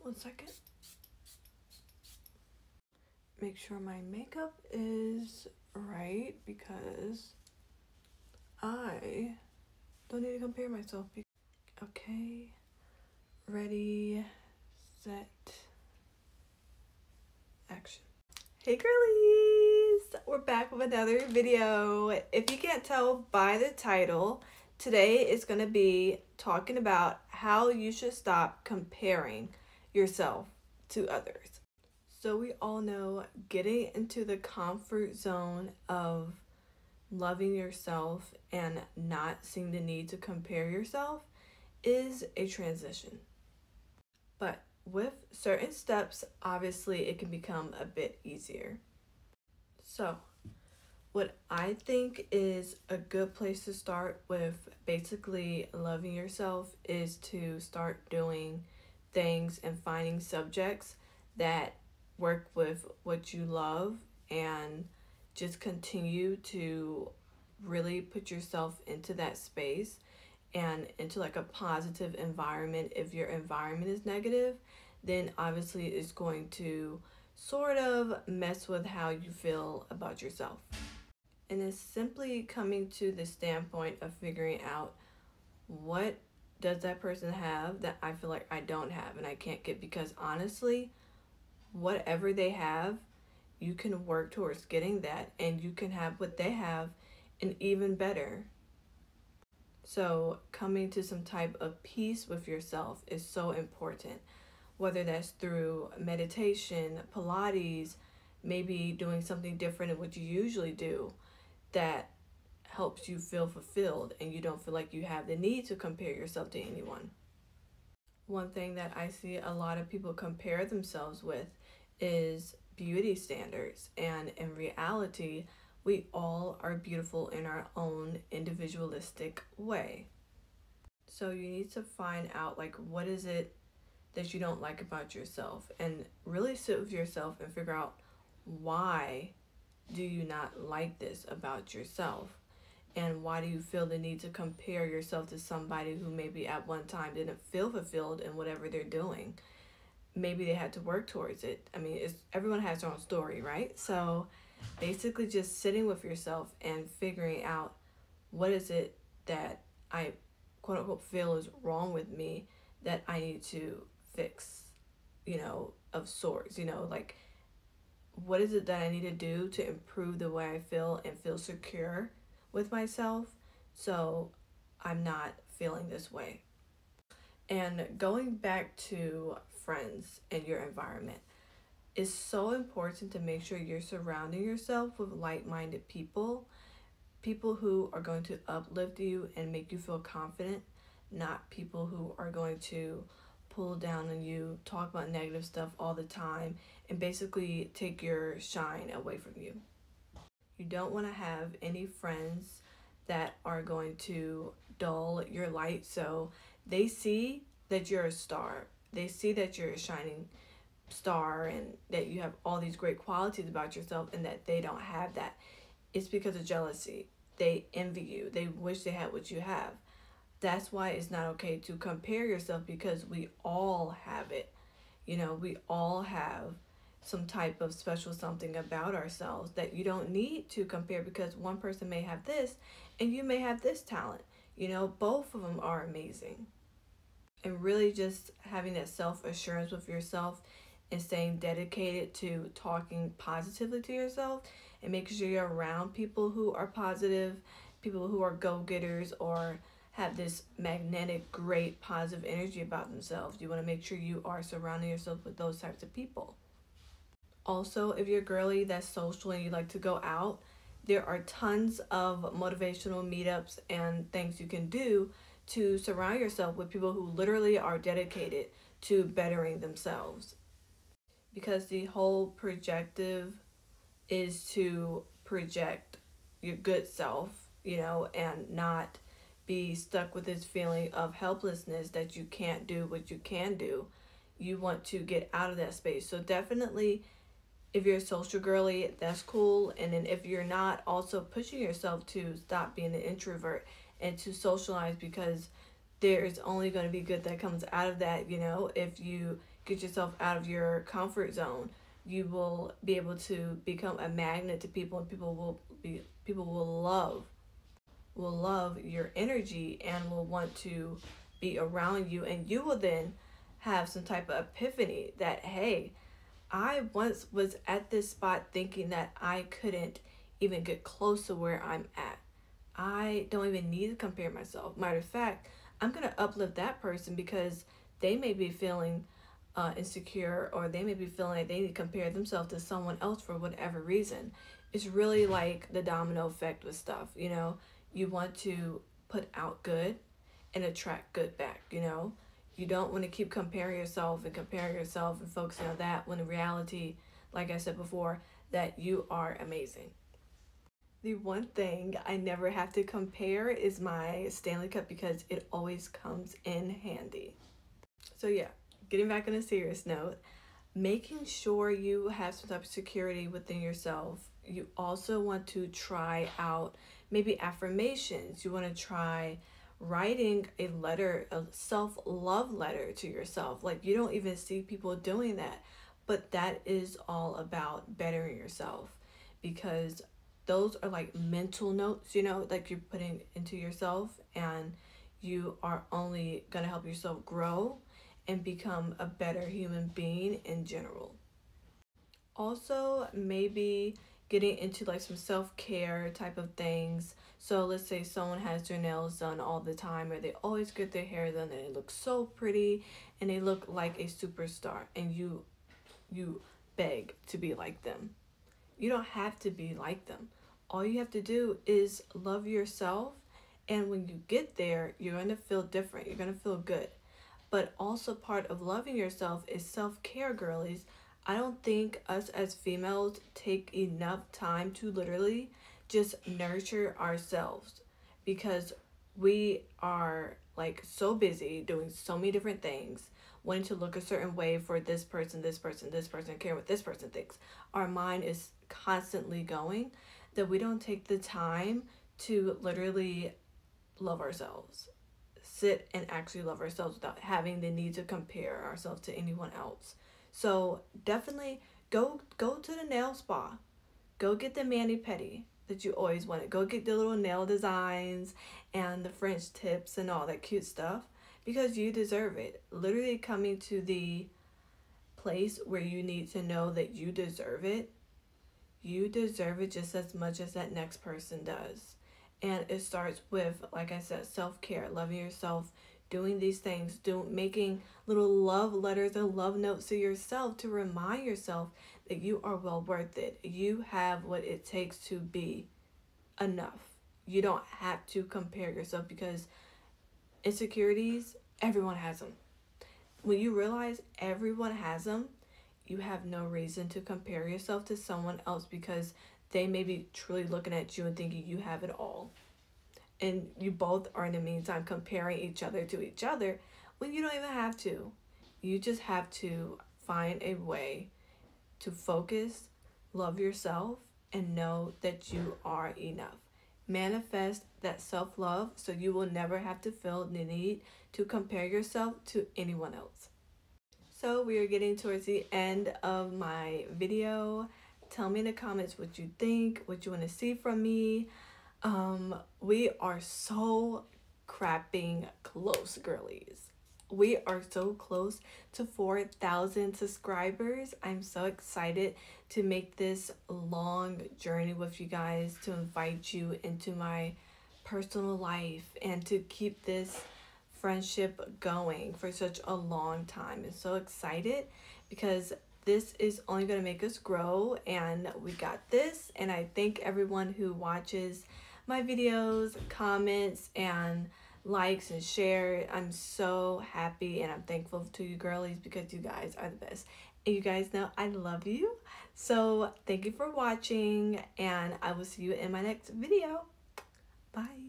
1 second. Make sure my makeup is right because I don't need to compare myself. Okay, ready, set, action. Hey girlies, we're back with another video. If you can't tell by the title, today is going to be talking about how you should stop comparing yourself to others. So we all know getting into the comfort zone of loving yourself and not seeing the need to compare yourself is a transition. But with certain steps, obviously it can become a bit easier. So what I think is a good place to start with basically loving yourself is to start doing things and finding subjects that work with what you love and just continue to really put yourself into that space and into like a positive environment. If your environment is negative, then obviously it's going to sort of mess with how you feel about yourself. And it's simply coming to the standpoint of figuring out what does that person have that I feel like I don't have and I can't get, because honestly, whatever they have, you can work towards getting that and you can have what they have and even better. So coming to some type of peace with yourself is so important, whether that's through meditation, Pilates, maybe doing something different than what you usually do that helps you feel fulfilled and you don't feel like you have the need to compare yourself to anyone. One thing that I see a lot of people compare themselves with is beauty standards, and in reality, we all are beautiful in our own individualistic way. So you need to find out like what is it that you don't like about yourself and really sit with yourself and figure out why do you not like this about yourself, and why do you feel the need to compare yourself to somebody who maybe at one time didn't feel fulfilled in whatever they're doing. Maybe they had to work towards it. I mean, everyone has their own story, right? So basically just sitting with yourself and figuring out what is it that I quote unquote feel is wrong with me that I need to fix, of sorts, like what is it that I need to do to improve the way I feel and feel secure with myself so I'm not feeling this way. And going back to friends and your environment, it's so important to make sure you're surrounding yourself with like-minded people who are going to uplift you and make you feel confident, not people who are going to pull down on you, talk about negative stuff all the time, and basically take your shine away from you. You don't want to have any friends that are going to dull your light. So they see that you're a star. They see that you're a shining star and that you have all these great qualities about yourself and that they don't have that. It's because of jealousy. They envy you. They wish they had what you have. That's why it's not okay to compare yourself, because we all have it. We all have some type of special something about ourselves that you don't need to compare, because one person may have this and you may have this talent. Both of them are amazing. And really just having that self-assurance with yourself and staying dedicated to talking positively to yourself and making sure you're around people who are positive, people who are go-getters or have this magnetic, great, positive energy about themselves. You want to make sure you are surrounding yourself with those types of people. Also, if you're a girly that's social and you like to go out, there are tons of motivational meetups and things you can do to surround yourself with people who literally are dedicated to bettering themselves. Because the whole projective is to project your good self, and not be stuck with this feeling of helplessness that you can't do what you can do. You want to get out of that space. So definitely, if you're a social girly, that's cool. And then if you're not, also pushing yourself to stop being an introvert and to socialize, because there's only going to be good that comes out of that, if you get yourself out of your comfort zone. You will be able to become a magnet to people, and people will love your energy and will want to be around you, and you will then have some type of epiphany that, hey, I once was at this spot thinking that I couldn't even get close to where I'm at. I don't even need to compare myself. Matter of fact, I'm going to uplift that person because they may be feeling insecure, or they may be feeling like they need to compare themselves to someone else for whatever reason. It's really like the domino effect with stuff, you know. You want to put out good and attract good back, you know. You don't want to keep comparing yourself and focusing on that, when in reality, like I said before, that you are amazing. The one thing I never have to compare is my Stanley Cup, because it always comes in handy. So yeah, getting back on a serious note, making sure you have some type of security within yourself. You also want to try out maybe affirmations. You want to try writing a letter, a self-love letter to yourself. Like, you don't even see people doing that, but that is all about bettering yourself, because those are like mental notes, you know, like you're putting into yourself, and you are only going to help yourself grow and become a better human being in general. Also, maybe getting into like some self-care type of things. So let's say someone has their nails done all the time, or they always get their hair done, and they look so pretty and they look like a superstar, and you beg to be like them. You don't have to be like them. All you have to do is love yourself, and when you get there, you're going to feel different. You're going to feel good. But also, part of loving yourself is self-care, girlies. I don't think us as females take enough time to literally just nurture ourselves, because we are like so busy doing so many different things, wanting to look a certain way for this person, caring what this person thinks. Our mind is constantly going, that we don't take the time to literally love ourselves. Sit and actually love ourselves without having the need to compare ourselves to anyone else. So definitely go to the nail spa. Go get the mani-pedi that you always wanted. Go get the little nail designs and the French tips and all that cute stuff, because you deserve it. Literally coming to the place where you need to know that you deserve it. You deserve it just as much as that next person does. And it starts with, like I said, self-care, loving yourself, doing these things, making little love letters and love notes to yourself to remind yourself that you are well worth it. You have what it takes to be enough. You don't have to compare yourself, because insecurities, everyone has them. When you realize everyone has them, you have no reason to compare yourself to someone else, because they may be truly looking at you and thinking you have it all. And you both are in the meantime comparing each other to each other, when you don't even have to. You just have to find a way to focus, love yourself, and know that you are enough. Manifest that self-love so you will never have to feel the need to compare yourself to anyone else. So we are getting towards the end of my video. Tell me in the comments what you think, what you want to see from me. We are so crapping close, girlies. We are so close to 4,000 subscribers. I'm so excited to make this long journey with you guys, to invite you into my personal life, and to keep this friendship going for such a long time. I'm so excited, because this is only going to make us grow, and we got this. And I thank everyone who watches my videos, comments, and likes and share. I'm so happy, and I'm thankful to you girlies, because you guys are the best, and you guys know I love you. So thank you for watching, and I will see you in my next video. Bye.